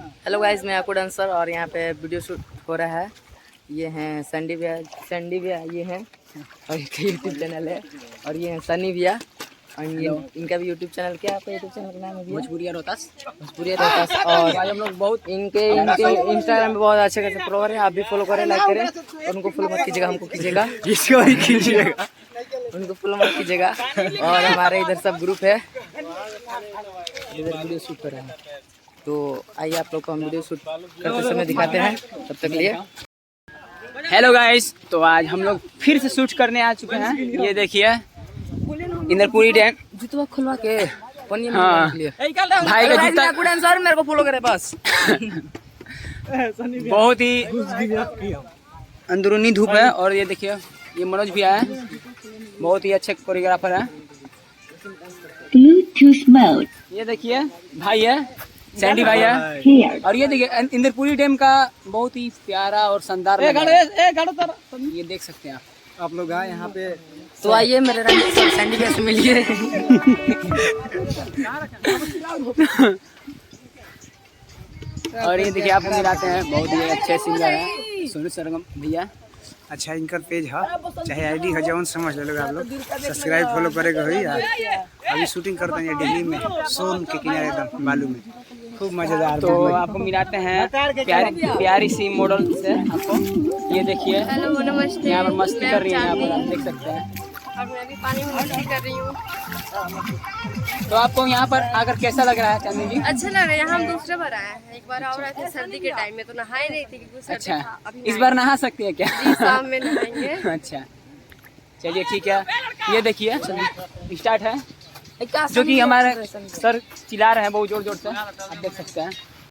Hello guys, मैं आपको dancer और यहाँ पे वीडियो शूट हो रहा है। ये हैं संडी भैया ये हैं और इनका यूट्यूब चैनल है। और ये हैं सनी भैया और इनका भी यूट्यूब चैनल। क्या आपका यूट्यूब चैनल का नाम है? भोजपुरिया रोहतास। और हम लोग बहुत इनके इंस्टाग्राम पे बहुत अच्छे खासे फॉलोअर है। आप भी फॉलो करें, लाइक करें और उनको फॉलो मत कीजिएगा, हमको कीजिएगा, इसको ही कीजिएगा, उनको फॉलो मत कीजिएगा। और हमारे इधर सब ग्रुप है, इधर वीडियो शूट कर रहे हैं। तो आइए आप लोग को हम वीडियो शूट करते समय दिखाते हैं। तब तक लिए हेलो गाइस, तो आज हम लोग फिर से शूट करने आ चुके हैं। ये देखिए इंदरपुरी डैम। जूता खुलवा के हाँ भाई का जूता डांसर मेरे को फॉलो करे बस। बहुत ही अंदरूनी धूप है। और ये देखिए ये मनोज भैया है, बहुत ही अच्छे कोरियोग्राफर है। ये देखिए भाई है, सैंडी भाई है। और ये देखिए इंदरपुरी डैम का बहुत ही प्यारा और शानदार ये देख सकते हैं आप लोग हैं यहाँ पे। तो आइए मेरे सैंडी भैया से मिलिए। और ये देखिए आपको मिलाते हैं, बहुत ही अच्छे सिंगर है सोनू सरगम भैया। अच्छा इनका पेज है, चाहे आईडी है जौन समझ ले लोग, आप लोग सब्सक्राइब फॉलो करेगा हुई यार। अभी शूटिंग करते हैं दिल्ली में, सोन के किनारे एकदम बालू में, खूब मजेदार। तो आपको मिलाते हैं प्यारी सी मॉडल से आपको। ये देखिए यहाँ पर मस्ती कर रही है, यहाँ पर आप देख सकते हैं। और मैं भी पानी में मस्ती कर रही हूँ। तो आपको यहाँ पर आकर कैसा लग रहा है चांदी जी? अच्छा लग रहा है। यहाँ हम दूसरे बार आए हैं, एक बार और आए थे सर्दी के टाइम में, तो नहाए नहीं थे क्योंकि सर्दी अच्छा, था। अभी इस बार नहा सकती है क्या? जी, शाम में नहाएंगे। अच्छा चलिए ठीक है। ये देखिए स्टार्ट है, जो कि हमारे सर चिल्ला रहे हैं बहुत जोर जोर से, आप देख सकते हैं।